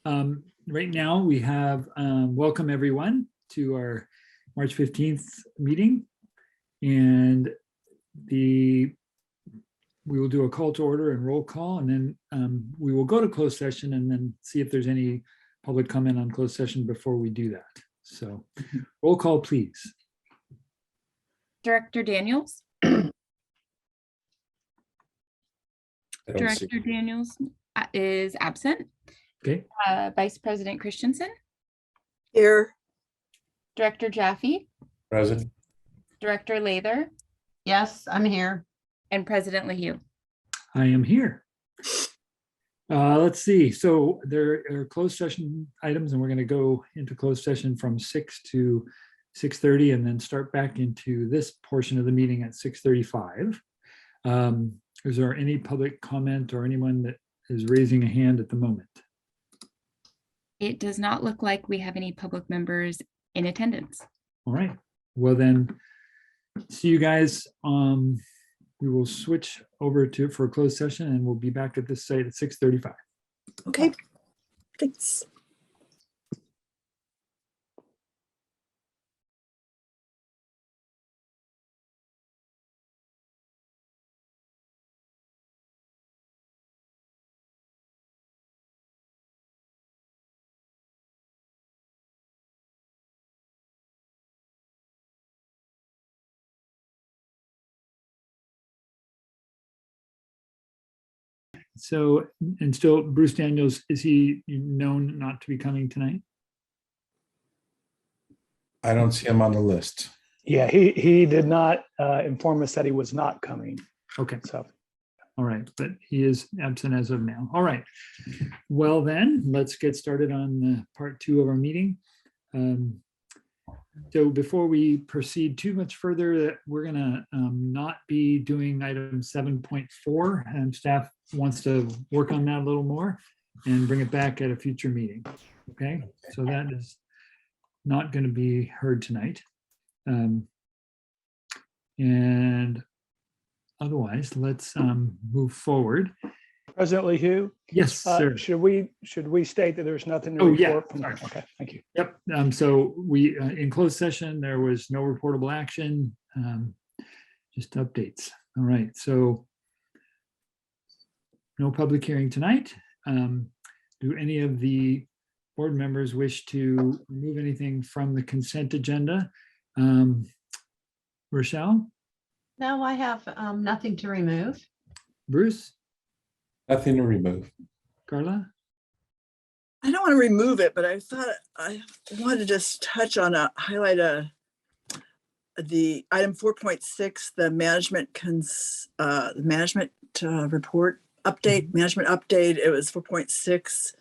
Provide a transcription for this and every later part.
Right now we have welcome everyone to our March 15th meeting, and we will do a call to order and roll call, and then we will go to closed session and then see if there's any public comment on closed session before we do that. So roll call, please. Director Daniels. Director Daniels is absent. Okay. Vice President Christensen. Here. Director Jaffe. Present. Director Lather. Yes, I'm here. And President LaHue. I am here. Let's see. So there are closed session items, and we're going to go into closed session from 6 to 6:30, and then start back into this portion of the meeting at 6:35. Is there any public comment or anyone that is raising a hand at the moment? It does not look like we have any public members in attendance. All right. Well then, see you guys. We will switch over for a closed session, and we'll be back at this site at 6:35. Okay. Thanks. So, and still, Bruce Daniels, is he known not to be coming tonight? I don't see him on the list. Yeah, he did not inform us that he was not coming. Okay. So, all right, but he is absent as of now. All right. Well then, let's get started on part 2 of our meeting. So before we proceed too much further, we're going to not be doing item 7.4, and staff wants to work on that a little more and bring it back at a future meeting. Okay, so that is not going to be heard tonight. And otherwise, let's move forward. President LaHue? Yes, sir. Should we state that there's nothing to Oh, report? yeah. From, okay, thank you. Yep. So we in closed session, there was no reportable action, just updates. All right. So no public hearing tonight. Do any of the board members wish to remove anything from the consent agenda? Rochelle? No, I have nothing to remove. Bruce? Nothing to remove. Carla? I don't want to remove it, but I thought I wanted to just touch on highlight the item 4.6, the management report update, management update. It was 4.6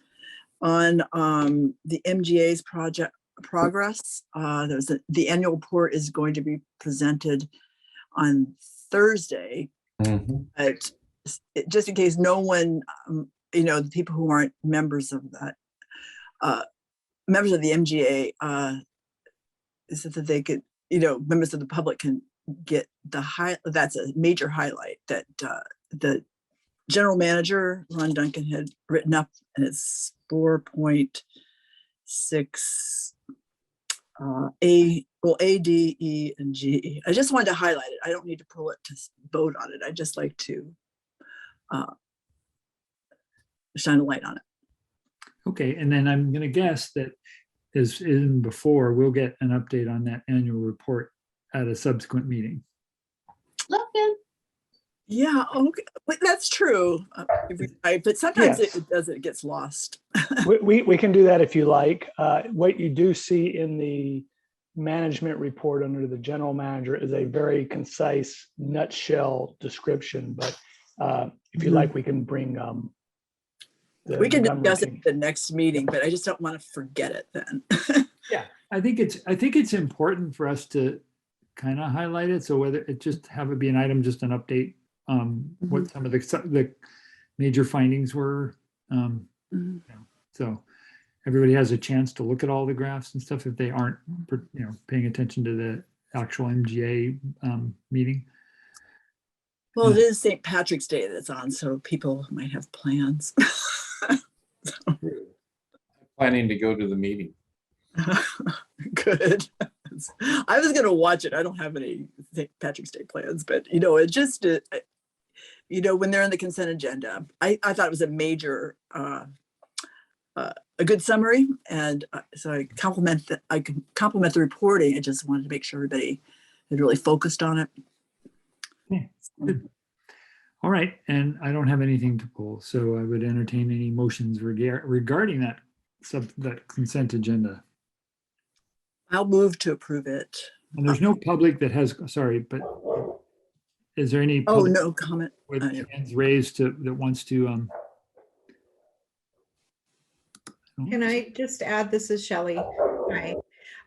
on the MGA's project progress. The annual report is going to be presented on Thursday, but just in case no one, the people who aren't members of that, members of the MGA, is that they could, members of the public can get that's a major highlight that the general manager, Ron Duncan, had written up, and it's 4.6 A, D, E, and G. I just wanted to highlight it. I don't need to pull it to vote on it. I just like to shine a light on it. Okay, and then I'm going to guess that as in before, we'll get an update on that annual report at a subsequent meeting. Logan. Yeah, okay, but that's true. But sometimes Yes. it gets lost. We can do that if you like. What you do see in the management report under the general manager is a very concise nutshell description, but if you like, we can bring we can discuss it at the next meeting, but I just don't want to forget it then. Yeah, I think it's important for us to kind of highlight it. So whether it just have it be an item, just an update, what some of the major findings were. So everybody has a chance to look at all the graphs and stuff if they aren't, paying attention to the actual MGA meeting. Well, it is St. Patrick's Day that's on, so people might have plans. planning to go to the meeting. Good. I was gonna watch it. I don't have any St. Patrick's Day plans, but it just, when they're on the consent agenda, I thought it was a major, a good summary, and so I compliment the reporting. I just wanted to make sure everybody had really focused on it. Okay, good. All right, and I don't have anything to pull, so I would entertain any motions regarding that consent agenda. I'll move to approve it. And there's no public that has, sorry, but is there any Oh, public no comment. with hands raised that wants to? Can I just add, this is Shelley. Hi.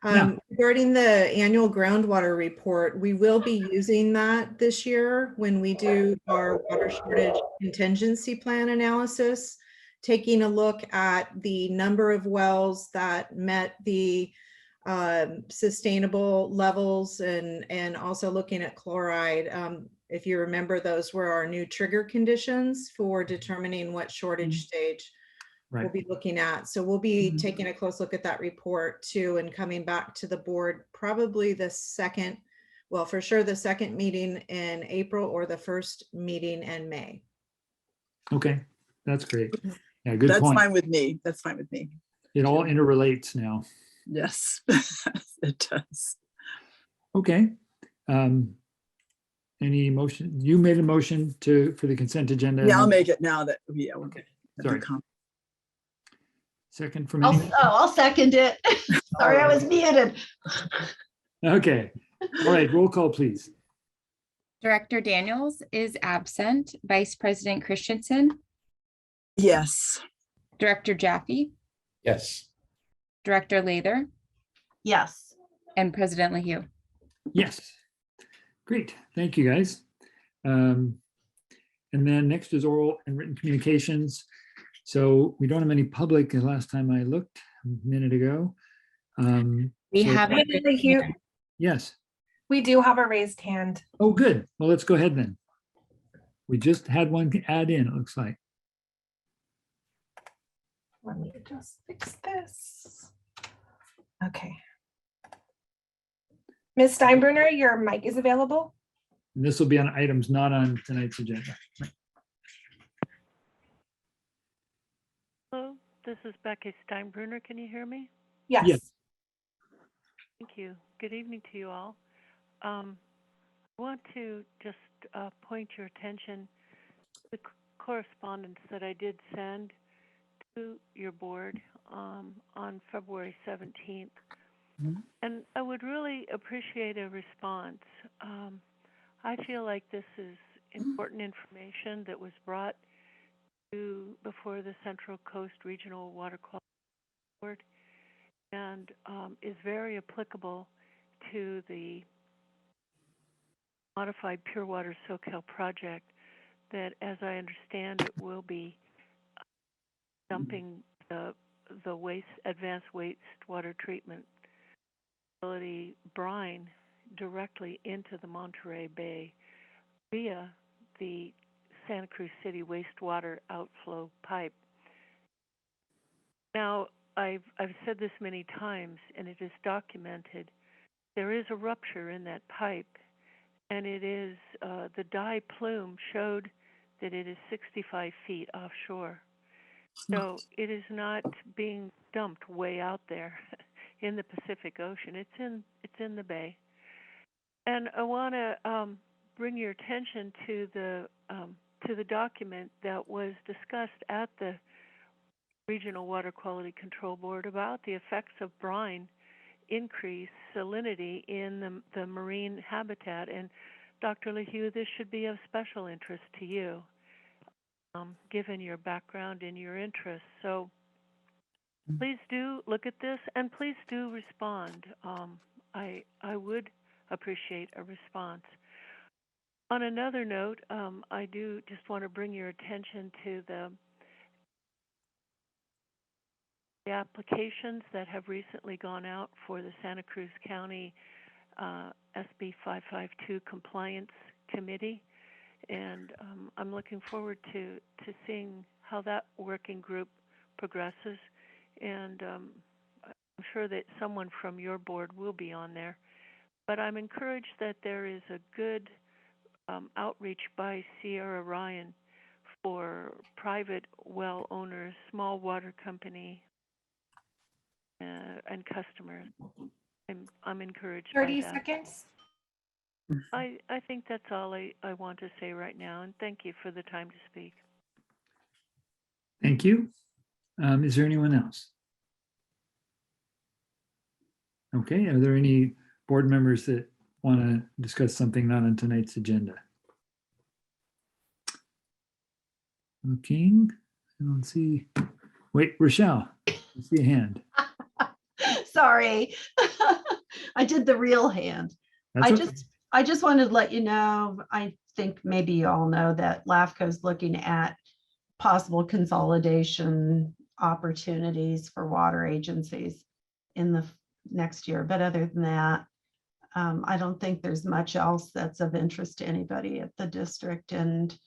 Yeah. Regarding the annual groundwater report, we will be using that this year when we do our water shortage contingency plan analysis, taking a look at the number of wells that met the sustainable levels and also looking at chloride. If you remember, those were our new trigger conditions for determining what shortage stage we'll be looking at. So we'll be taking a close look at that report too, and coming back to the board probably the second, well, for sure the second meeting in April or the first meeting in May. Okay, that's great. Yeah, good That's point. fine with me. That's fine with me. It all interrelates now. Yes, it does. Okay. Any motion? You made a motion for the consent agenda. Yeah, I'll make it now that, Okay. Sorry. Second from I'll, anyone? I'll second it. Sorry, I was muted. Okay. All right, roll call, please. Director Daniels is absent. Vice President Christensen, Yes. Director Jaffe, Yes. Director Lather, Yes. and President LaHue. Yes. Great. Thank you, guys. And then next is oral and written communications. So we don't have any public. The last time I looked a minute ago. We So- have. Yes. We do have a raised hand. Oh, good. Well, let's go ahead then. We just had one add in, it looks like. Let me just fix this. Okay. Ms. Steinbruner, your mic is available. And this will be on items not on tonight's agenda. Hello, this is Becky Steinbruner. Can you hear me? Yes. Yes. Thank you. Good evening to you all. I want to just point your attention to the correspondence that I did send to your board on February 17th. And I would really appreciate a response. I feel like this is important information that was brought before the Central Coast Regional Water Quality Board and is very applicable to the modified pure water Soquel project that, as I understand it, will be dumping the advanced wastewater treatment facility brine directly into the Monterey Bay via the Santa Cruz City wastewater outflow pipe. Now, I've said this many times, and it is documented. There is a rupture in that pipe, and it is the dye plume showed that it is 65 feet offshore. So it is not being dumped way out there in the Pacific Ocean. It's in the bay. And I want to bring your attention to the document that was discussed at the Regional Water Quality Control Board about the effects of brine increase salinity in the marine habitat. And Dr. LaHue, this should be of special interest to you, given your background and your interests. So please do look at this, and please do respond. I would appreciate a response. On another note, I do just want to bring your attention to the applications that have recently gone out for the Santa Cruz County SB 552 Compliance Committee. And I'm looking forward to seeing how that working group progresses and I'm sure that someone from your board will be on there. But I'm encouraged that there is a good outreach by Sierra Ryan for private well owners, small water company, and customers. I'm encouraged by 30 that. seconds. I think that's all I want to say right now, and thank you for the time to speak. Thank you. Is there anyone else? Okay, are there any board members that want to discuss something not on tonight's agenda? Looking, I don't see. Wait, Rochelle, I see a hand. Sorry. I did the real hand. That's okay. I just wanted to let you know, I think maybe you all know that LAFCO is looking at possible consolidation opportunities for water agencies in the next year. But other than that, I don't think there's much else that's of interest to anybody at the district. And,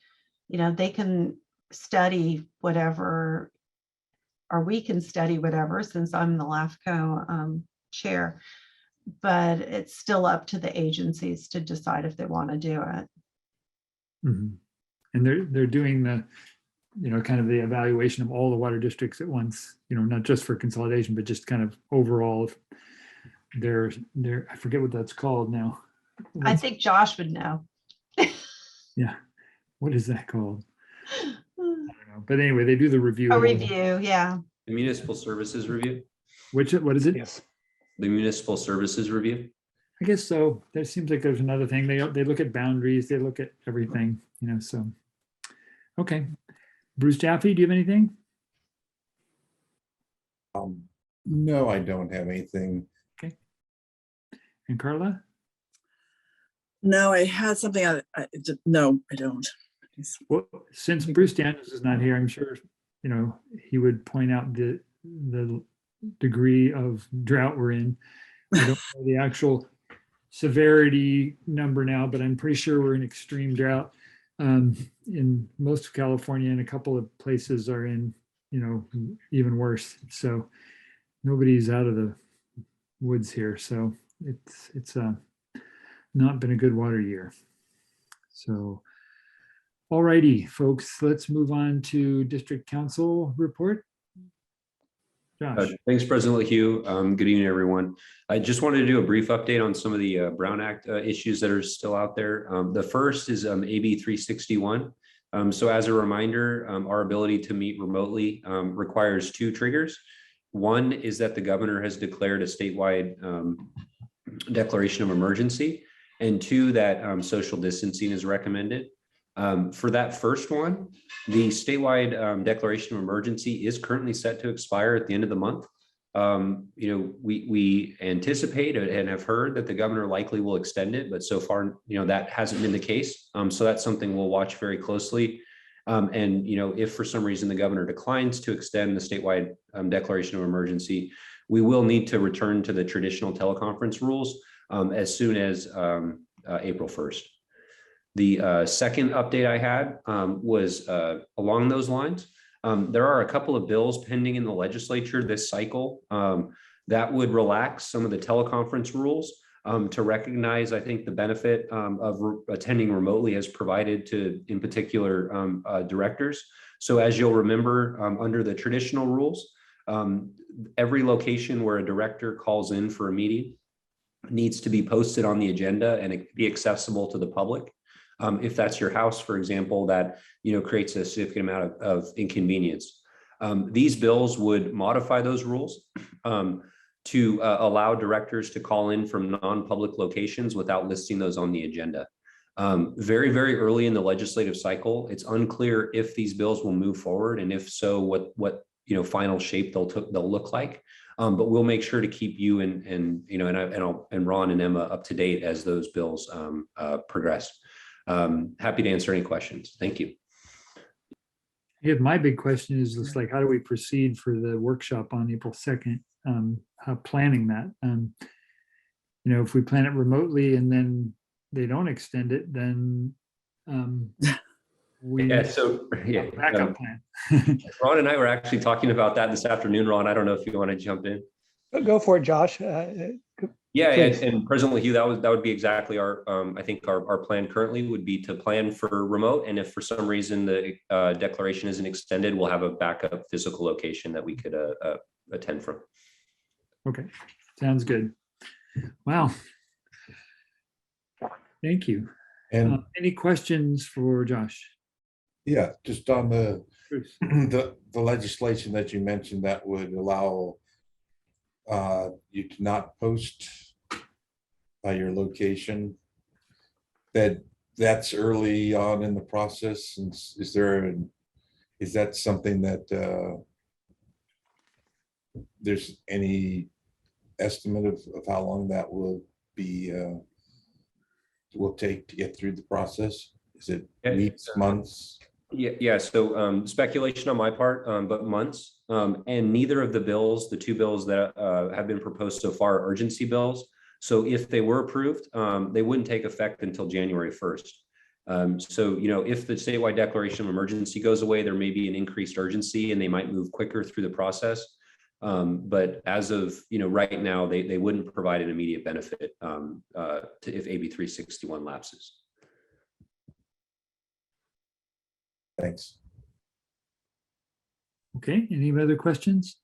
they can study whatever, or we can study whatever, since I'm the LAFCO chair. But it's still up to the agencies to decide if they want to do it. Mhm. And they're doing the, kind of the evaluation of all the water districts at once, not just for consolidation, but just kind of overall. They're I forget what that's called now. I think Josh would know. Yeah. What is that called? I don't know. But anyway, they do the review. A review, yeah. The municipal services review, What is it? Yes. the municipal services review. I guess so. There seems like there's another thing. They look at boundaries. They look at everything, so. Okay. Bruce Jaffe, do you have anything? No, I don't have anything. And Carla? No, I had something. No, I don't. Well, since Bruce Daniels is not here, I'm sure, he would point out the degree of drought we're in. I don't know the actual severity number now, but I'm pretty sure we're in extreme drought in most of California, and a couple of places are in, even worse. So nobody's out of the woods here. So it's not been a good water year. So, all righty, folks, let's move on to district council report. Josh. Thanks, President LaHue. Good evening, everyone. I just wanted to do a brief update on some of the Brown Act issues that are still out there. The first is AB 361. So as a reminder, our ability to meet remotely requires two triggers. One is that the governor has declared a statewide declaration of emergency, and two, that social distancing is recommended. For that first one, the statewide declaration of emergency is currently set to expire at the end of the month. We anticipate and have heard that the governor likely will extend it, but so far, that hasn't been the case. So that's something we'll watch very closely. And if for some reason the governor declines to extend the statewide declaration of emergency, we will need to return to the traditional teleconference rules as soon as April 1st. The second update I had was along those lines. There are a couple of bills pending in the legislature this cycle that would relax some of the teleconference rules to recognize, I think, the benefit of attending remotely as provided to, in particular, directors. So as you'll remember, under the traditional rules, every location where a director calls in for a meeting needs to be posted on the agenda and it be accessible to the public. If that's your house, for example, that creates a significant amount of inconvenience. These bills would modify those rules to allow directors to call in from non-public locations without listing those on the agenda. Very, very early in the legislative cycle, it's unclear if these bills will move forward, and if so, what final shape they'll look like. But we'll make sure to keep you and Ron and Emma up to date as those bills progress. Happy to answer any questions. Thank you. Yeah, my big question is just like, how do we proceed for the workshop on April 2nd? How planning that? If we plan it remotely and then they don't extend it, then we Yeah, so, yeah. have a backup plan. Ron and I were actually talking about that this afternoon, Ron. I don't know if you want to jump in. Go for it, Josh. Yeah, Please. and President Hugh, that would be exactly our, I think our plan currently would be to plan for remote. And if for some reason the declaration isn't extended, we'll have a backup physical location that we could attend from. Okay, sounds good. Wow. Thank you. And Any questions for Josh? yeah, just on the, Bruce? the legislation that you mentioned that would allow you to not post by your location, that's early on in the process. And is that something that there's any estimate of how long that will be will take to get through the process? Is it weeks, months? Yeah. So speculation on my part, but months. And neither of the bills, the two bills that have been proposed so far, are urgency bills. So if they were approved, they wouldn't take effect until January 1st. So, if the statewide declaration of emergency goes away, there may be an increased urgency and they might move quicker through the process. But as of, right now, they wouldn't provide an immediate benefit if AB 361 lapses. Thanks. Okay, any other questions?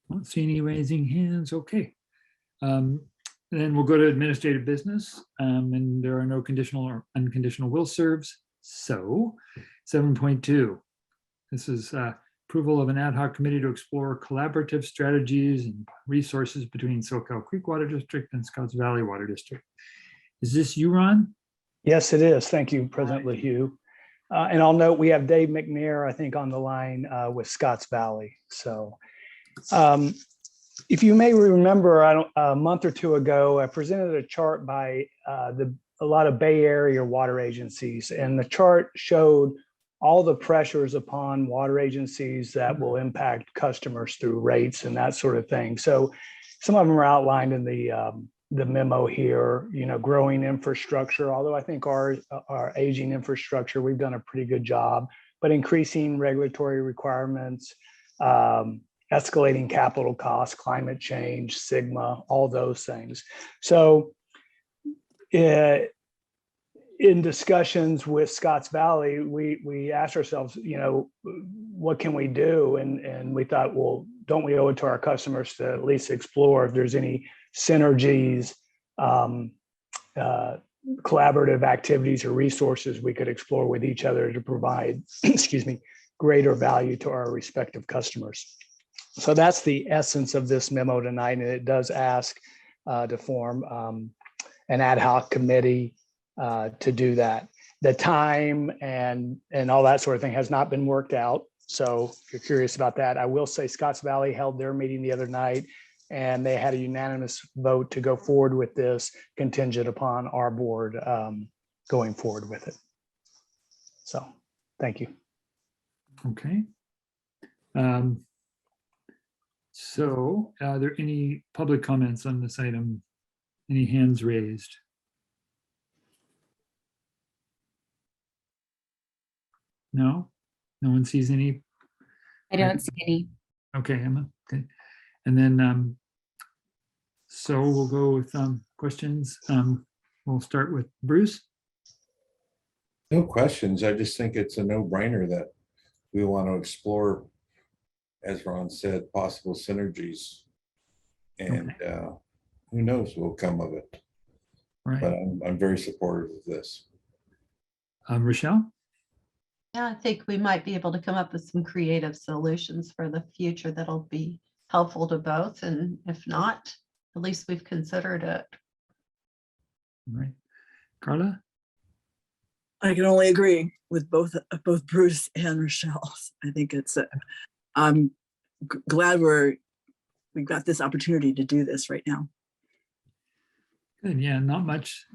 I don't see any raising hands. Okay. Then we'll go to administrative business, and there are no conditional or unconditional will serves. So 7.2, this is approval of an ad hoc committee to explore collaborative strategies and resources between Soquel Creek Water District and Scotts Valley Water District. Is this you, Ron? Yes, it is. Thank you, President LaHue. And I'll note we have Dave McNair, I think, on the line with Scotts Valley. So if you may remember, a month or two ago, I presented a chart by a lot of Bay Area water agencies, and the chart showed all the pressures upon water agencies that will impact customers through rates and that sort of thing. So some of them are outlined in the memo here, growing infrastructure, although I think our aging infrastructure, we've done a pretty good job, but increasing regulatory requirements, escalating capital costs, climate change, Sigma, all those things. So in discussions with Scotts Valley, we asked ourselves, what can we do? And we thought, well, don't we owe it to our customers to at least explore if there's any synergies, collaborative activities or resources we could explore with each other to provide, greater value to our respective customers. So that's the essence of this memo tonight, and it does ask to form an ad hoc committee to do that. The time and all that sort of thing has not been worked out. So if you're curious about that, I will say Scotts Valley held their meeting the other night, and they had a unanimous vote to go forward with this, contingent upon our board going forward with it. So thank you. Okay. So are there any public comments on this item? Any hands raised? No? No one sees any? I don't see any. Okay, Emma. Okay. And then, so we'll go with questions. We'll start with Bruce. No questions. I just think it's a no-brainer that we want to explore, as Ron said, possible synergies. And who knows what will come of it. Right. But I'm very supportive of this. Rochelle? Yeah, I think we might be able to come up with some creative solutions for the future that'll be helpful to both. And if not, at least we've considered it. Right. Carla? I can only agree with both Bruce and Rochelle. I think I'm glad we've got this opportunity to do this right now. Good. Yeah, not much,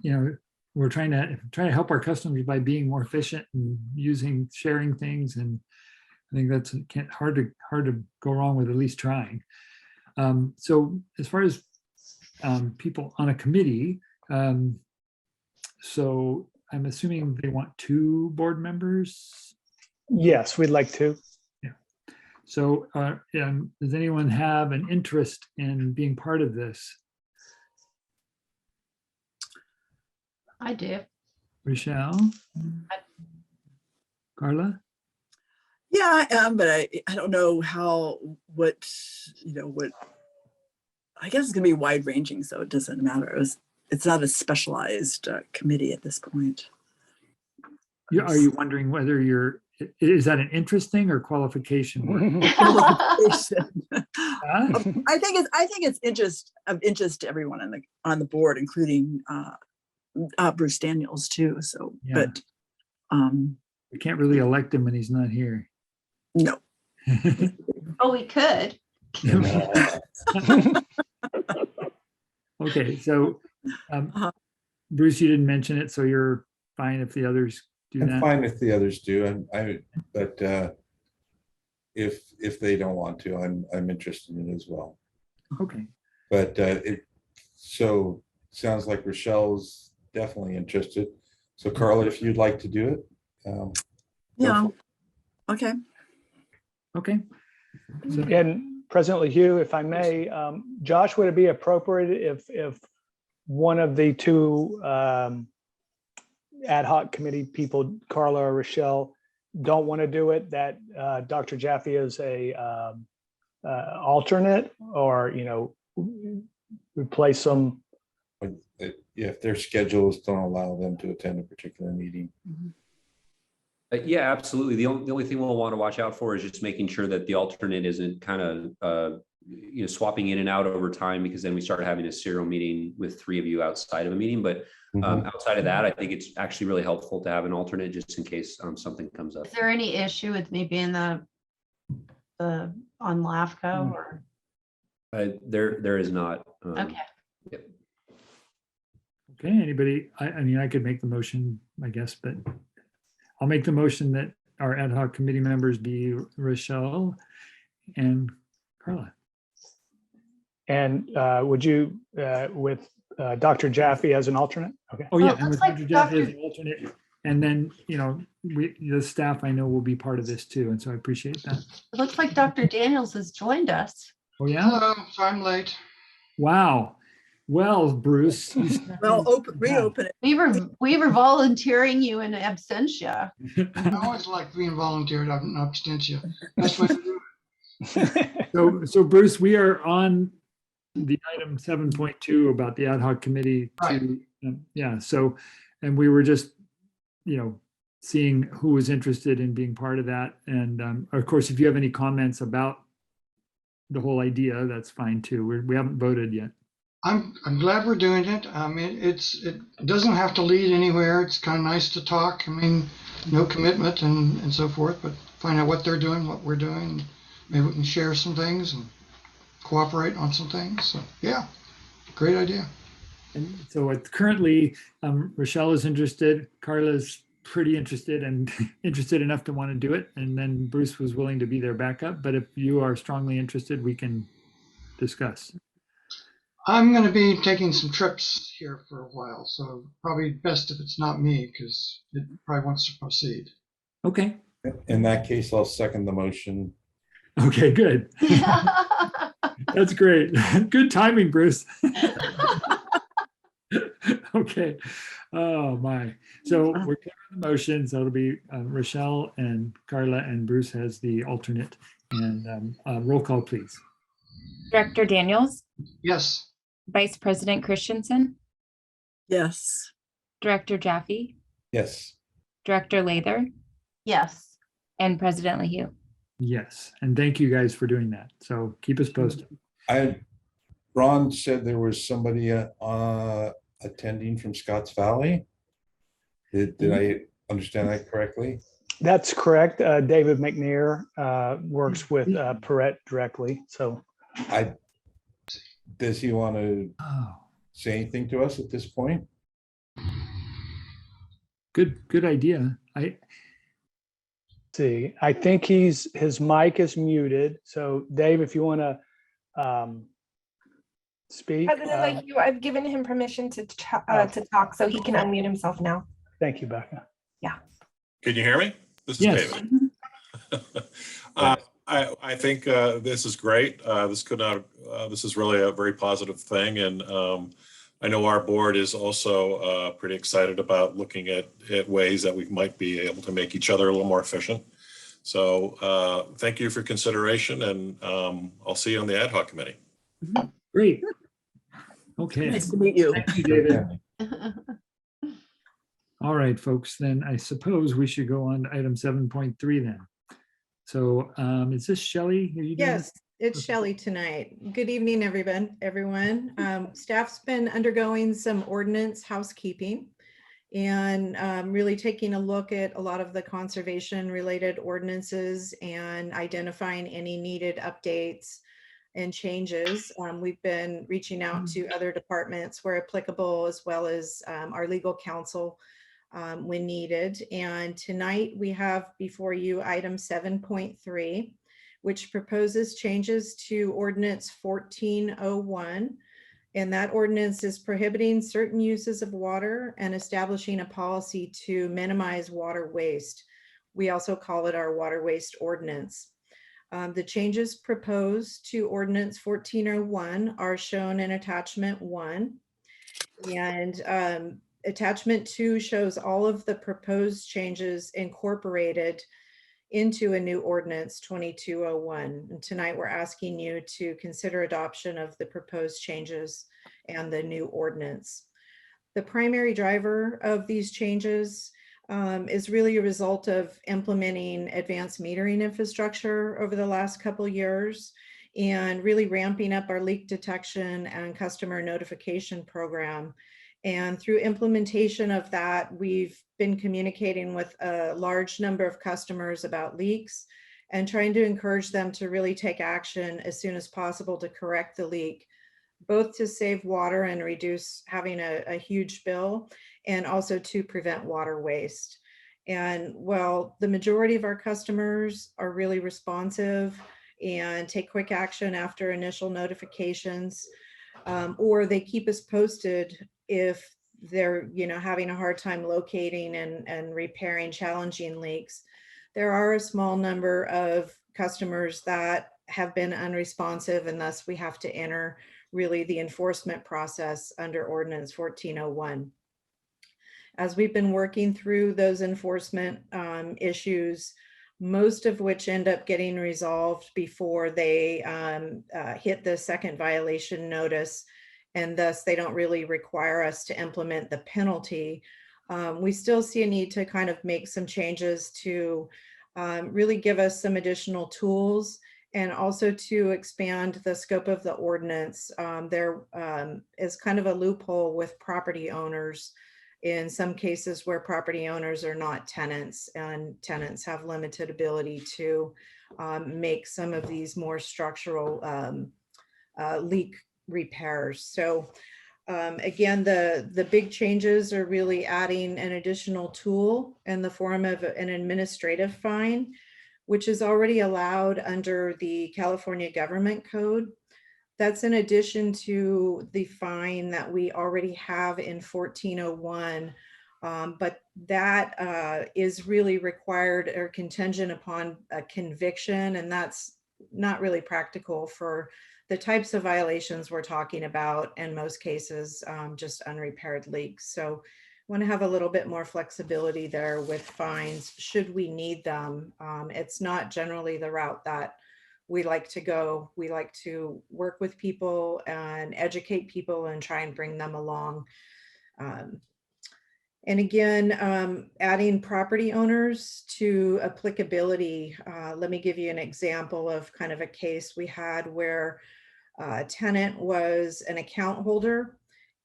we're trying to help our customers by being more efficient and sharing things. And I think that's hard to go wrong with at least trying. So as far as people on a committee, so I'm assuming they want 2 board members. Yes, we'd like to. So does anyone have an interest in being part of this? I do. Rochelle? Carla? Yeah, I am, but I don't know what, I guess it's gonna be wide ranging, so it doesn't matter. It's not a specialized committee at this point. Are you wondering whether is that an interest thing or qualification work? Qualification. Huh? I think it's of interest to everyone on the board, including Bruce Daniels too. So, Yeah. but We can't really elect him when he's not here. no. Oh, we could. Okay, so Bruce, you didn't mention it, so you're fine if the others do I'm that? fine if the others do. But if they don't want to, I'm interested in it as well. Okay, But so sounds like Rochelle's definitely interested. So Carla, if you'd like to do it. Yeah. Okay. okay. So, And President Hugh, if I may, Josh, would it be appropriate if one of the 2 ad hoc committee people, Carla or Rochelle, don't want to do it, that Dr. Jaffe is a alternate, or, replace them? If their schedules don't allow them to attend a particular meeting. Yeah, absolutely. The only thing we'll want to watch out for is just making sure that the alternate isn't kind of swapping in and out over time, because then we start having a serial meeting with 3 of you outside of a meeting. But outside of that, I think it's actually really helpful to have an alternate just in case something comes up. Is there any issue with me being the on LAFCO or? There is not. Okay. Yep. okay, anybody, I mean, I could make the motion, I guess, but I'll make the motion that our ad hoc committee members be Rochelle and Carla. And would you, with Dr. Jaffe as an alternate? Okay. Oh, yeah, it and with looks like Dr. Jaffe as Dr. an alternate. And then, the staff I know will be part of this too, and so I appreciate that. It looks like Dr. Daniels has joined us. Oh, yeah? Hello, so I'm late. Wow. Well, Bruce. you snuck Well, in. reopen it. We were volunteering you in absentia. I always like being volunteered, I'm an abstention. Best way to do it. So Bruce, we are on the item 7.2 about the ad hoc committee. Right. Yeah, so, and we were just, seeing who was interested in being part of that. And of course, if you have any comments about the whole idea, that's fine too. We haven't voted yet. I'm glad we're doing it. I mean, it doesn't have to lead anywhere. It's kind of nice to talk. I mean, no commitment and so forth, but find out what they're doing, what we're doing. Maybe we can share some things and cooperate on some things. So yeah, great idea. And so currently, Rochelle is interested, Carla's pretty interested and interested enough to want to do it. And then Bruce was willing to be their backup. But if you are strongly interested, we can discuss. I'm going to be taking some trips here for a while, so probably best if it's not me, because it probably wants to proceed. Okay. In that case, I'll second the motion. Okay, good. That's great. Good timing, Bruce. Okay. Oh my. So we're clear on the motion. So it'll be Rochelle and Carla, and Bruce has the alternate. And roll call, please. Director Daniels, Yes. Vice President Christensen, Yes. Director Jaffe, Yes. Director Lather, Yes. and President LaHue. Yes. And thank you guys for doing that. So keep us posted. Ron said there was somebody attending from Scotts Valley. Did I understand that correctly? That's correct. David McNair works with Perrette directly. So Does he want to say anything to us at this point? Good idea. see, I think his mic is muted. So Dave, if you want to speak. President I've given him permission to talk, so he can unmute himself now. Thank you, Becca. Can you hear me? This is Yes. David. I think this is great. This is really a very positive thing. And I know our board is also pretty excited about looking at ways that we might be able to make each other a little more efficient. So thank you for consideration, and I'll see you on the ad hoc committee. Great. Okay. Nice to meet you. Thank you, David. All right, folks, then I suppose we should go on to item 7.3 then. So is this Shelley? Are you doing Yes, it's Okay. Shelley tonight. Good evening, everyone. Staff's been undergoing some ordinance housekeeping and really taking a look at a lot of the conservation related ordinances and identifying any needed updates and changes. We've been reaching out to other departments where applicable, as well as our legal counsel when needed. And tonight we have before you item 7.3, which proposes changes to ordinance 1401. And that ordinance is prohibiting certain uses of water and establishing a policy to minimize water waste. We also call it our water waste ordinance. The changes proposed to ordinance 1401 are shown in attachment 1. And attachment 2 shows all of the proposed changes incorporated into a new ordinance 2201. And tonight we're asking you to consider adoption of the proposed changes and the new ordinance. The primary driver of these changes is really a result of implementing advanced metering infrastructure over the last couple years and really ramping up our leak detection and customer notification program. And through implementation of that, we've been communicating with a large number of customers about leaks and trying to encourage them to really take action as soon as possible to correct the leak, both to save water and reduce having a huge bill, and also to prevent water waste. And while the majority of our customers are really responsive and take quick action after initial notifications, or they keep us posted if they're having a hard time locating and repairing challenging leaks, there are a small number of customers that have been unresponsive, and thus we have to enter really the enforcement process under ordinance 1401. As we've been working through those enforcement issues, most of which end up getting resolved before they hit the second violation notice, and thus they don't really require us to implement the penalty. We still see a need to kind of make some changes to really give us some additional tools, and also to expand the scope of the ordinance. There is kind of a loophole with property owners in some cases where property owners are not tenants, and tenants have limited ability to make some of these more structural leak repairs. So again, the big changes are really adding an additional tool in the form of an administrative fine, which is already allowed under the California Government Code. That's in addition to the fine that we already have in 1401, but that is really required or contingent upon a conviction, and that's not really practical for the types of violations we're talking about, in most cases, just unrepaired leaks. So want to have a little bit more flexibility there with fines should we need them. It's not generally the route that we like to go. We like to work with people and educate people and try and bring them along. And again, adding property owners to applicability. Let me give you an example of kind of a case we had where a tenant was an account holder,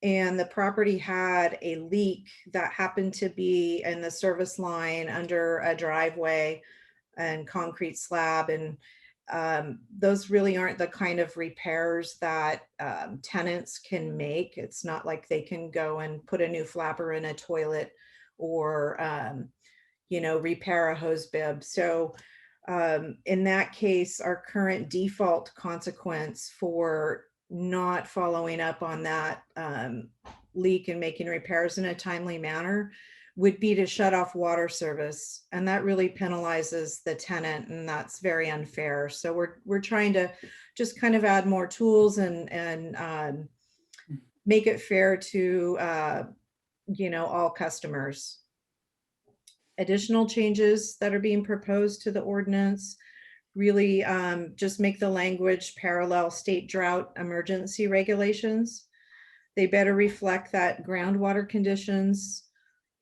and the property had a leak that happened to be in the service line under a driveway and concrete slab. And those really aren't the kind of repairs that tenants can make. It's not like they can go and put a new flapper in a toilet or, repair a hose bib. So in that case, our current default consequence for not following up on that leak and making repairs in a timely manner would be to shut off water service. And that really penalizes the tenant, and that's very unfair. So we're trying to just kind of add more tools and make it fair to all customers. Additional changes that are being proposed to the ordinance really just make the language parallel state drought emergency regulations. They better reflect that groundwater conditions,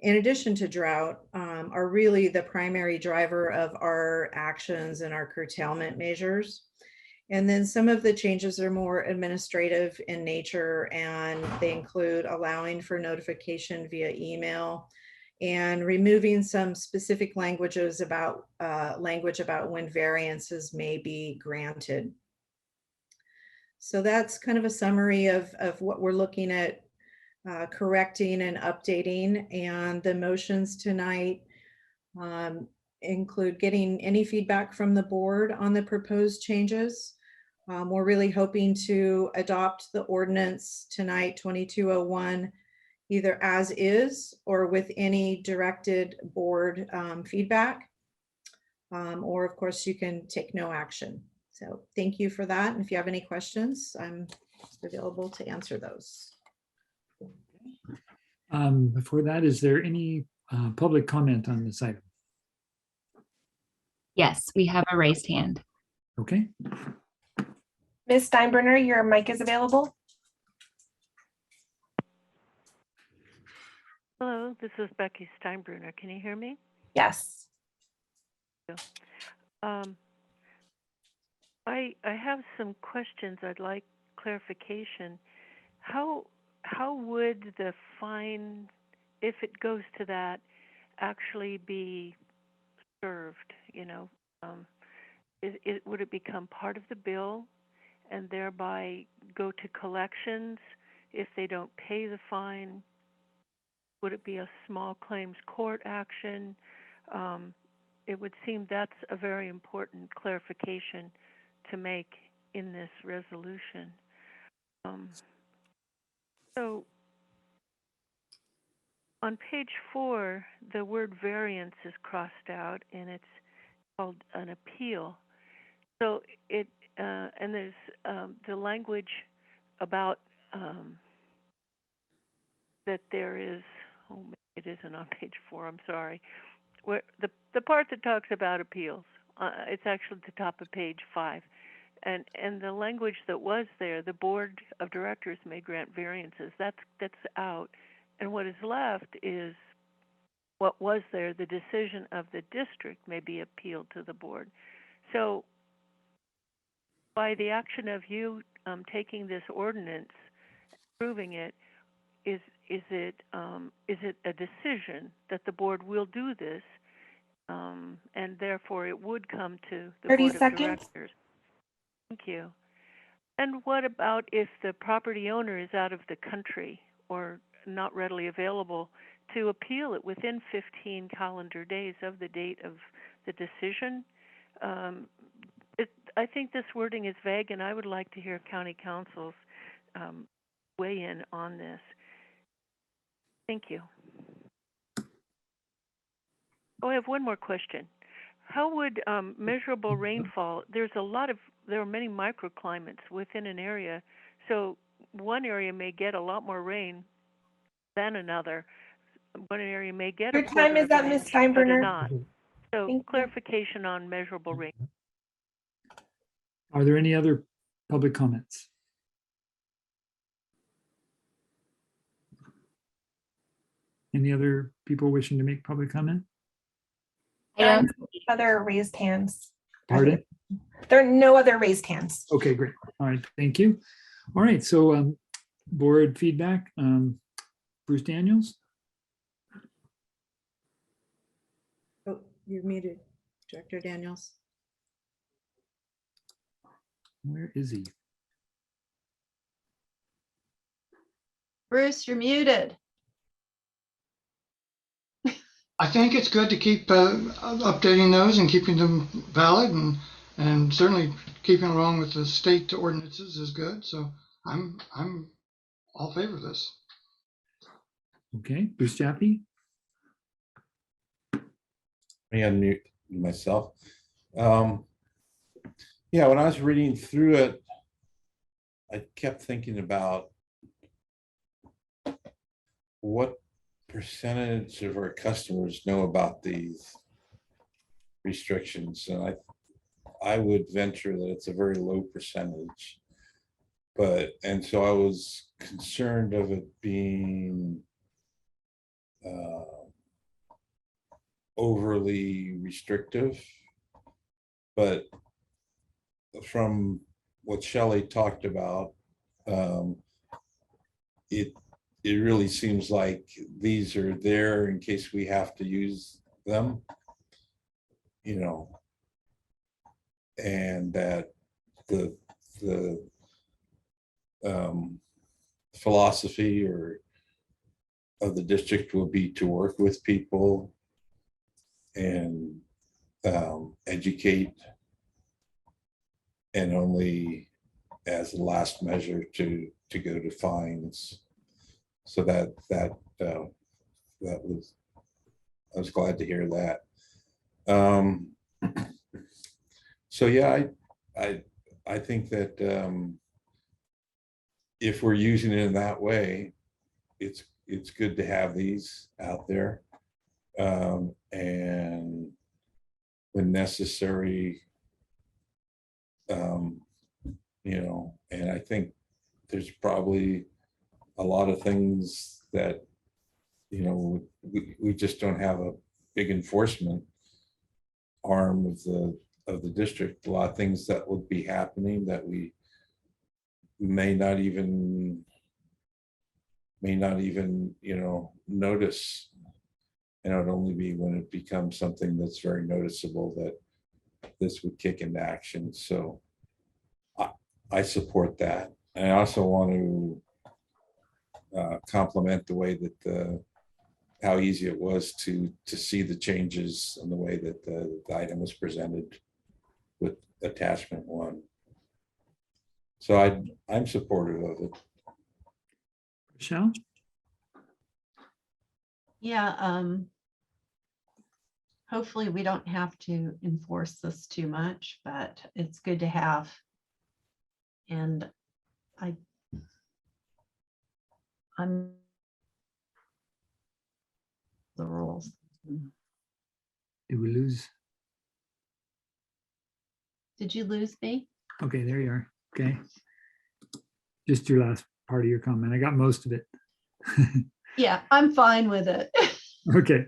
in addition to drought, are really the primary driver of our actions and our curtailment measures. And then some of the changes are more administrative in nature, and they include allowing for notification via email and removing some specific languages about when variances may be granted. So that's kind of a summary of what we're looking at correcting and updating. And the motions tonight include getting any feedback from the board on the proposed changes. We're really hoping to adopt the ordinance tonight, 2201, either as is or with any directed board feedback. Or of course, you can take no action. So thank you for that. And if you have any questions, I'm available to answer those. Before that, is there any public comment on this item? Yes, we have a raised hand. Okay, Ms. Steinbrenner, your mic is available. Hello, this is Becky Steinbruner. Can you hear me? Yes. I have some questions. I'd like clarification. How would the fine, if it goes to that, actually be served? Would it become part of the bill and thereby go to collections if they don't pay the fine? Would it be a small claims court action? It would seem that's a very important clarification to make in this resolution. So on page 4, the word variance is crossed out and it's called an appeal. So it and there's the language about that there is. Oh, it isn't on page 4. I'm sorry. Where the part that talks about appeals, it's actually at the top of page 5, and the language that was there, the board of directors may grant variances. That's out, and what is left is what was there. The decision of the district may be appealed to the board. So, by the action of you taking this ordinance, approving it, is it a decision that the board will do this, and therefore it would come to the 30 board of seconds. directors? Thank you. And what about if the property owner is out of the country or not readily available to appeal it within 15 calendar days of the date of the decision? I think this wording is vague, and I would like to hear county councils weigh in on this. Thank you. Oh, I have one more question. How would measurable rainfall, there are many microclimates within an area, so one area may get a lot more rain than another. One area may get Your time is up, Ms. but Steinbrenner. not. So Thank you. clarification on measurable rain. are there any other public comments? Any other people wishing to make public comment? I don't. Other raised hands. Pardon? There are no other raised hands. Okay, great. All right, thank you. All right, so board feedback. Bruce Daniels? Oh, you're muted, Director Daniels. Where is he? Bruce, you're muted. I think it's good to keep updating those and keeping them valid, and certainly keeping along with the state ordinances is good. So I'm all favor of this. Okay, Bruce Jaffe? me unmute myself. Yeah, when I was reading through it, I kept thinking about what percentage of our customers know about these restrictions, and I would venture that it's a very low percentage. And so I was concerned of it being overly restrictive. But from what Shelley talked about, it really seems like these are there in case we have to use them, you know, and that the philosophy or of the district will be to work with people and educate, and only as a last measure to go to fines. So that was, I was glad to hear that. So yeah, I think that if we're using it in that way, it's good to have these out there, and when necessary, you know, and I think there's probably a lot of things that, you know, we just don't have a big enforcement arm of the district. A lot of things that would be happening that we may not even, you know, notice. And it would only be when it becomes something that's very noticeable that this would kick into action. So I support that. And I also want to compliment the way that how easy it was to see the changes in the way that the item was presented with attachment 1. So I'm supportive of it. Michelle? Yeah, hopefully we don't have to enforce this too much, but it's good to have. And I'm the rules. Did we lose? Did you lose me? Okay, there you are. Okay. Just your last part of your comment. I got most of it. Yeah, I'm fine with it. Okay.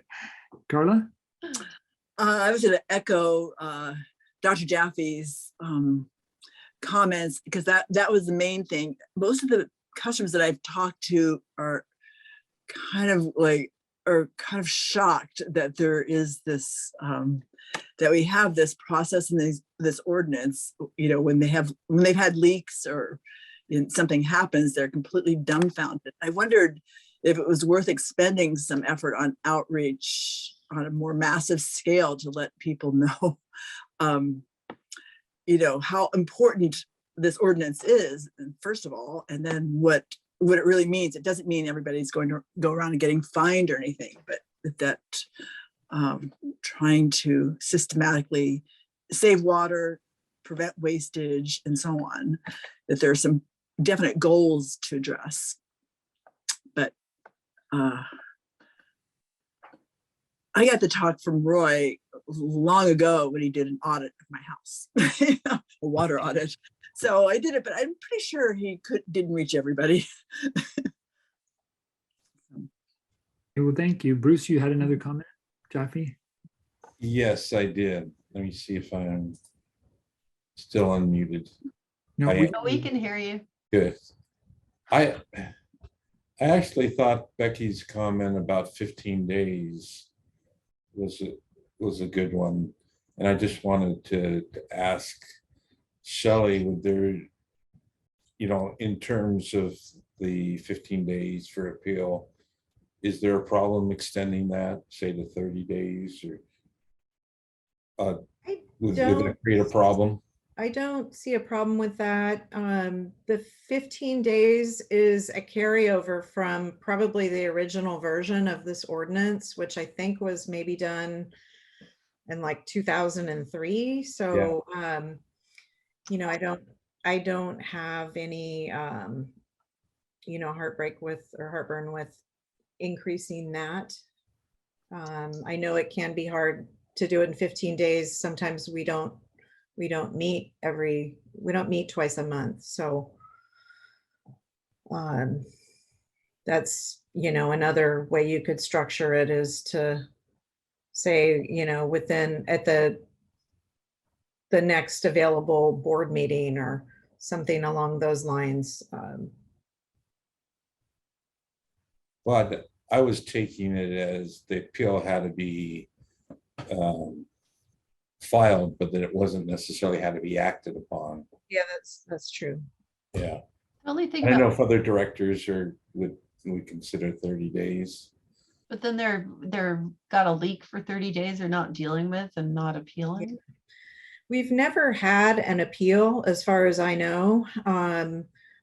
Carla? I was going to echo Dr. Jaffe's comments, because that was the main thing. Most of the customers that I've talked to are kind of shocked that there is this that we have this process and this ordinance. You know, when they've had leaks or something happens, they're completely dumbfounded. I wondered if it was worth expending some effort on outreach on a more massive scale to let people know, you know, how important this ordinance is, first of all, and then what it really means. It doesn't mean everybody's going to go around and getting fined or anything, but that trying to systematically save water, prevent wastage, and so on, that there are some definite goals to address. But I got the talk from Roy long ago when he did an audit of my house, a water audit. So I did it, but I'm pretty sure he didn't reach everybody. Well, thank you. Bruce, you had another comment, Jaffe? Yes, I did. Let me see if I'm still unmuted. No, We can hear you. Good. I actually thought Becky's comment about 15 days was a good one. And I just wanted to ask Shelley, would there, you know, in terms of the 15 days for appeal, is there a problem extending that, say, to 30 days, or would that create a problem? I don't see a problem with that. The 15 days is a carryover from probably the original version of this ordinance, which I think was maybe done in like 2003. So, you know, I don't have any, you know, heartburn with increasing that. I know it can be hard to do it in 15 days. Sometimes we don't meet twice a month. So, that's, you know, another way you could structure it is to say, you know, at the next available board meeting or something along those lines. But I was taking it as the appeal had to be filed, but that it wasn't necessarily had to be acted upon. Yeah, that's true. Yeah. The only thing I don't know about, if other directors would consider 30 days. but then they're got a leak for 30 days they're not dealing with and not appealing. We've never had an appeal as far as I know.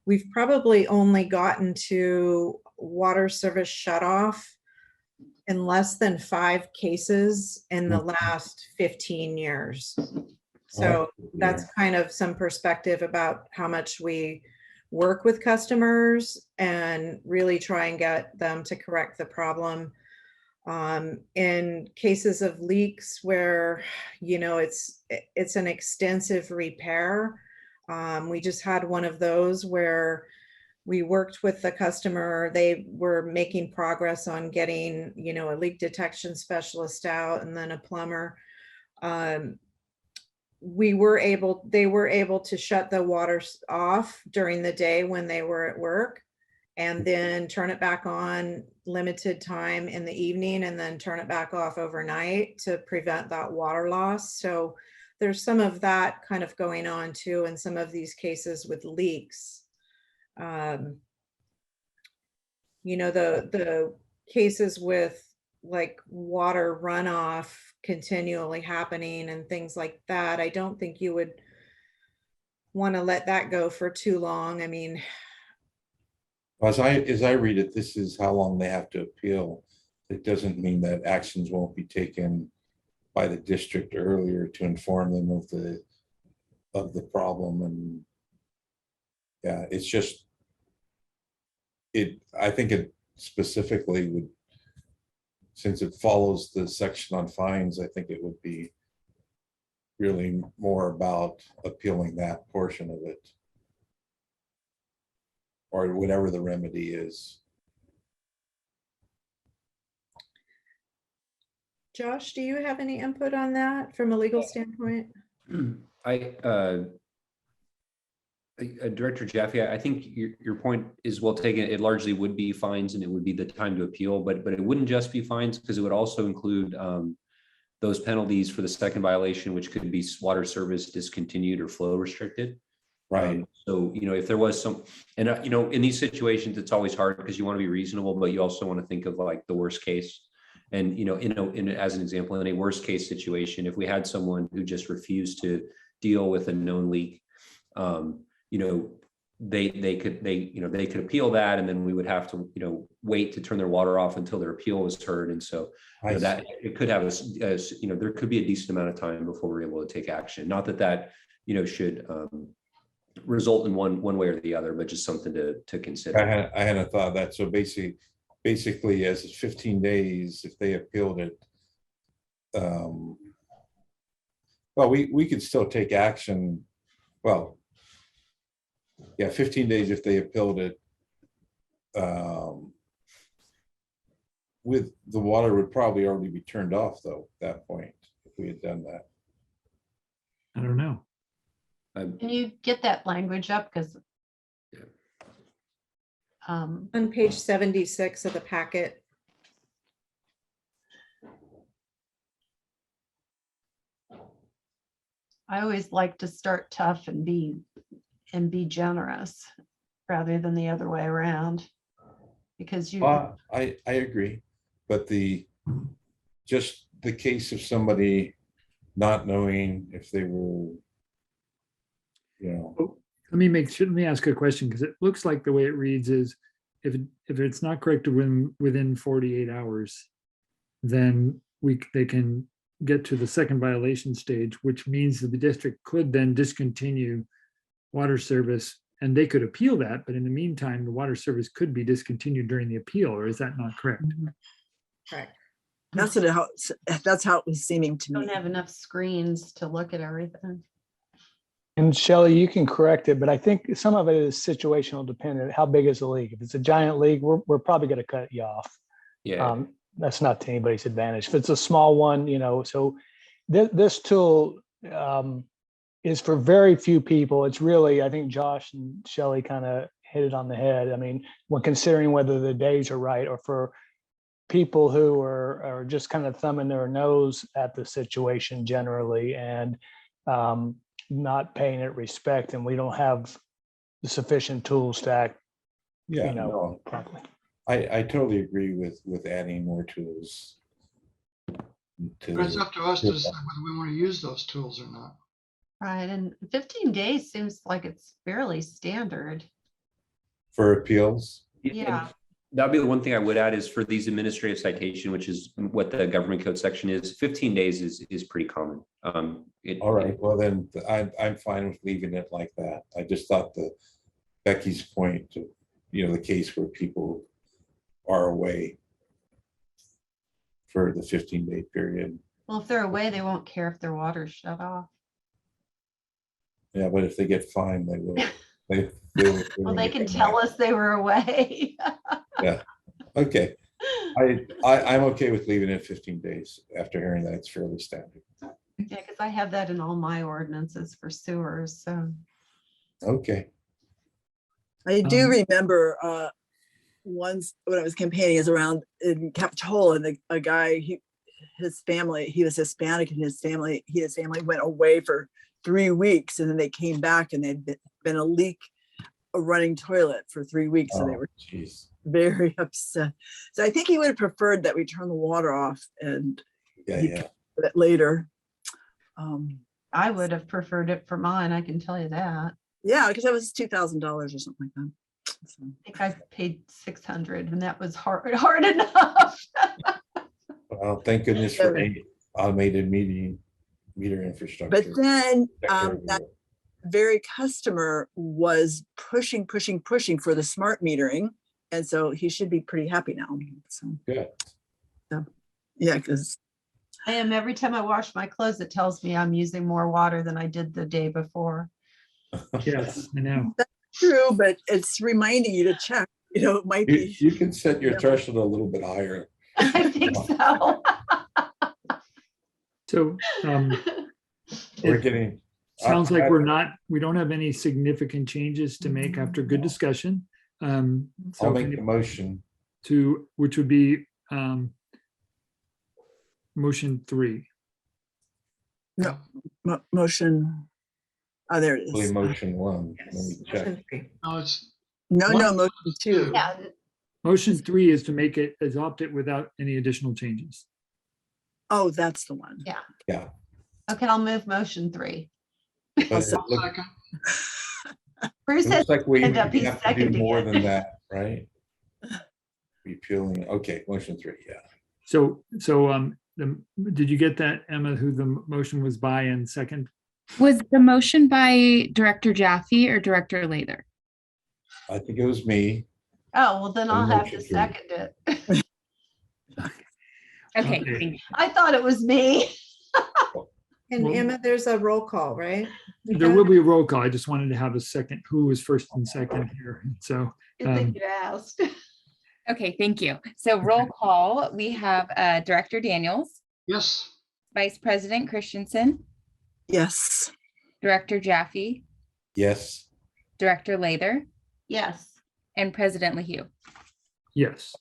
We've probably only gotten to water service shutoff in less than 5 cases in the last 15 years. So that's kind of some perspective about how much we work with customers and really try and get them to correct the problem. In cases of leaks where, you know, it's an extensive repair. We just had one of those where we worked with the customer. They were making progress on getting, you know, a leak detection specialist out and then a plumber. They were able to shut the water off during the day when they were at work and then turn it back on limited time in the evening and then turn it back off overnight to prevent that water loss. So there's some of that kind of going on too in some of these cases with leaks. You know, the cases with like water runoff continually happening and things like that, I don't think you would want to let that go for too long. I mean, As I read it, this is how long they have to appeal. It doesn't mean that actions won't be taken by the district earlier to inform them of the problem. And yeah, it's just, I think it specifically would, since it follows the section on fines, I think it would be really more about appealing that portion of it. Or whatever the remedy is. Josh, do you have any input on that from a legal standpoint? Director Jaffe, I think your point is well taken. It largely would be fines and it would be the time to appeal, but it wouldn't just be fines because it would also include those penalties for the second violation, which could be water service discontinued or flow restricted. Right. So, you know, if there was some, and you know, in these situations, it's always hard because you want to be reasonable, but you also want to think of like the worst case. And, you know, as an example, in a worst case situation, if we had someone who just refused to deal with a known leak, you know, they could appeal that, and then we would have to, you know, wait to turn their water off until their appeal was heard. And so you know, that it could have you know, there could be a decent amount of time before we're able to take action. Not that you know, should result in one way or the other, but just something to consider. I hadn't thought of that. So basically as it's 15 days, if they appealed it, well, we could still take action. Well, yeah, 15 days if they appealed it. With the water would probably already be turned off though, at that point, if we had done that. I don't know. Can you get that language up? Because On page 76 of the packet. I always like to start tough and be generous rather than the other way around. Because you I agree, but just the case of somebody not knowing if they were, you know. Let me ask a question, because it looks like the way it reads is if it's not corrected within 48 hours, then they can get to the second violation stage, which means that the district could then discontinue water service, and they could appeal that, but in the meantime, the water service could be discontinued during the appeal, or is that not correct? Correct. That's that's how it was seeming to me. Don't have enough screens to look at everything. And Shelley, you can correct it, but I think some of it is situational dependent. How big is the league? If it's a giant league, we're probably going to cut you off. Yeah. That's not to anybody's advantage. If it's a small one, so this tool is for very few people. It's really, I think Josh and Shelley kind of hit it on the head. I mean, when considering whether the days are right, or for people who are just kind of thumbing their nose at the situation generally and not paying it respect, and we don't have the sufficient tools to act, Yeah, no, properly. I totally agree with adding more tools. But it's up to us to decide whether we want to use those tools or not. Right, and 15 days seems like it's fairly standard. For appeals. Yeah. That'd be the one thing I would add is for these administrative citation, which is what the government code section is, 15 days is pretty common. All right, well then I'm fine with leaving it like that. I just thought that Becky's point to, the case where people are away for the 15-day period. Well, if they're away, they won't care if their water's shut off. Yeah, but if they get fined, they will. Well, they can tell us they were away. Yeah. Okay. I'm okay with leaving it 15 days. After hearing that, it's fairly standard. Yeah, because I have that in all my ordinances for sewers. So. Okay. I do remember once when I was campaigning is around in Capitola, and a guy, his family, he was Hispanic, and his family went away for 3 weeks, and then they came back, and there'd been a leak, a running toilet for 3 weeks, and they were very upset. So I think he would have preferred that we turn the water off and that later. I would have preferred it for mine. I can tell you that. Yeah, because that was $2,000 or something like that. So. I think I paid $600, and that was hard enough. Well, thank goodness for automated meter infrastructure. But then that very customer was pushing for the smart metering, and so he should be pretty happy now. So good. So, yeah, because I am every time I wash my clothes, it tells me I'm using more water than I did the day before. Yes, I know. That's true, but it's reminding you to check. It might be. You can set your threshold a little bit higher. I think so. So We're getting. Sounds like we don't have any significant changes to make after good discussion. I'll make the motion. Which would be motion 3. No, motion. Oh, there it is. Motion 1. Let me check. No, it's motion 2. Yeah. Motion 3 is to make it adopt it without any additional changes. Oh, that's the one. Yeah. Yeah. Okay, I'll move motion 3. But it Bruce looks like we end up, he's have to do seconding more it. than that, right? Repealing. Okay, motion 3. Yeah. So did you get that, Emma, who the motion was by and second? Was the motion by Director Jaffe or Director Lather? I think it was me. Oh, well, then I'll have to Motion 3. second it. Okay, Okay. thank you. I thought it was me. And Well- Emma, there's a roll call, right? There will be a roll call. I just wanted to have a second, who was first and second here. So Good thing you asked. Okay, thank you. So roll call, we have Director Daniels, yes. Vice President Christensen, Yes. Director Jaffe, Yes. Director Lather, Yes. and President LaHue. yes.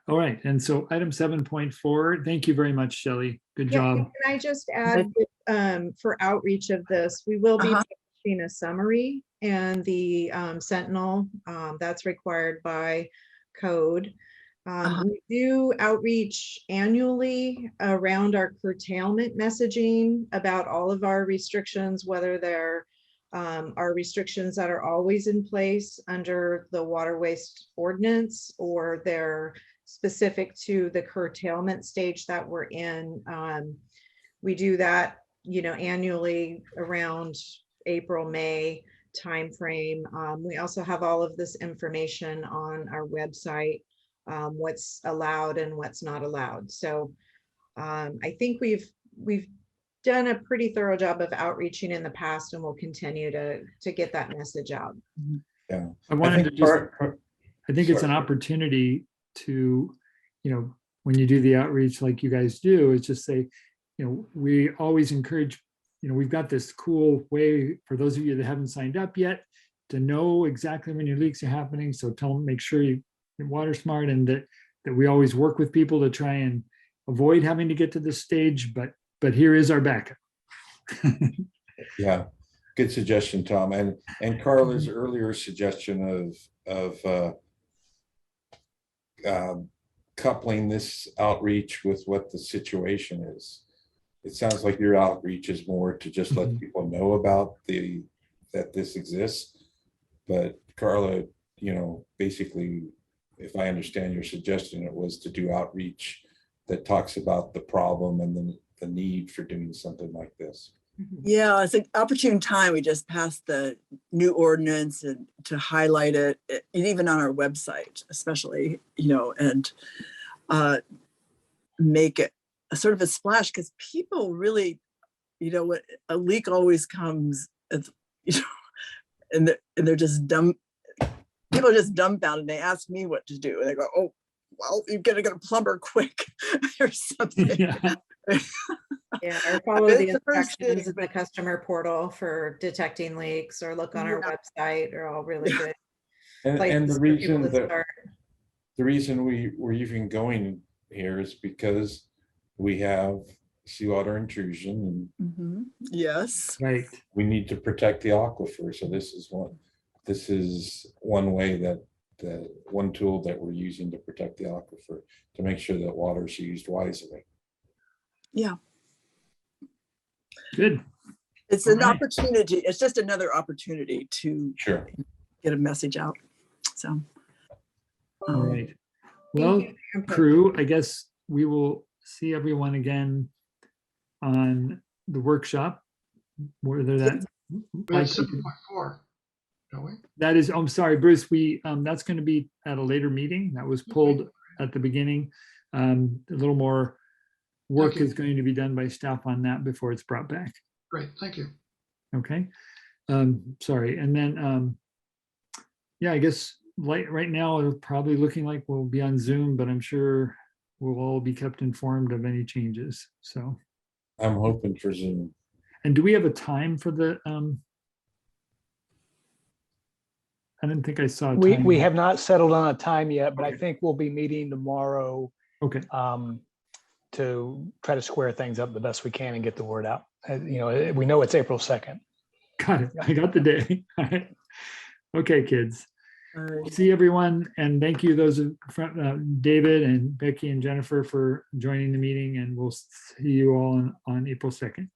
All right, and so item 7.4, thank you very much, Shelley. Good Yeah, job. and can I just add, for outreach of this, we will be publishing a summary and the Sentinel, that's required by code. We do outreach annually around our curtailment messaging about all of our restrictions, whether they're are restrictions that are always in place under the water waste ordinance, or they're specific to the curtailment stage that we're in. We do that, annually around April, May timeframe. We also have all of this information on our website, what's allowed and what's not allowed. So I think we've done a pretty thorough job of outreaching in the past, and we'll continue to get that message out. Yeah. I wanted to think just, part- I think it's an sorry. opportunity to, when you do the outreach like you guys do, is just say, we always encourage, we've got this cool way for those of you that haven't signed up yet to know exactly when your leaks are happening. So tell them, make sure you're water smart, and that we always work with people to try and avoid having to get to this stage, but here is our backup. Yeah, good suggestion, Tom. And Carla's earlier suggestion of coupling this outreach with what the situation is. It sounds like your outreach is more to just let people know about that this exists. But Carla, basically, if I understand your suggestion, it was to do outreach that talks about the problem and then the need for doing something like this. Yeah, it's an opportune time. We just passed the new ordinance and to highlight it, and even on our website, especially, and make it a sort of a splash, because people really, what a leak always comes, and they're just dumb. People are just dumbfounded. They ask me what to do, and they go, "Oh, well, you gotta get a plumber quick," or something. Yeah. Yeah, or follow It's the the first thing, instructions in the customer portal for detecting leaks, or look on our website, are all really good And places the for people reason to start. the reason we're even going here is because we have seawater intrusion, and Yes. Right. we need to protect the aquifer. So this is one way that one tool that we're using to protect the aquifer, to make sure that water is used wisely. Yeah. Good. It's All an right. opportunity. It's just another opportunity to Sure. get a message out. So. All right. Well, crew, I guess we will see everyone again on the workshop, whether that We have 7.4, don't we? that is, I'm sorry, Bruce, that's going to be at a later meeting. That was pulled at the beginning. A little more work Okay. is going to be done by staff on that before it's brought back. Great, thank you. Okay. Sorry. And then, yeah, I guess right now it's probably looking like we'll be on Zoom, but I'm sure we'll all be kept informed of any changes. So, I'm hoping for Zoom. and do we have a time for the, I didn't think I saw a time. We have not settled on a time yet, but I Okay. think we'll be meeting tomorrow Okay. to try to square things up the best we can and get the word out. We know it's April 2nd. Got it. I got the day. All right. Okay, kids. All right. See everyone, and thank you those in front, David and Becky and Jennifer, for joining the meeting, and we'll see you all on April 2nd.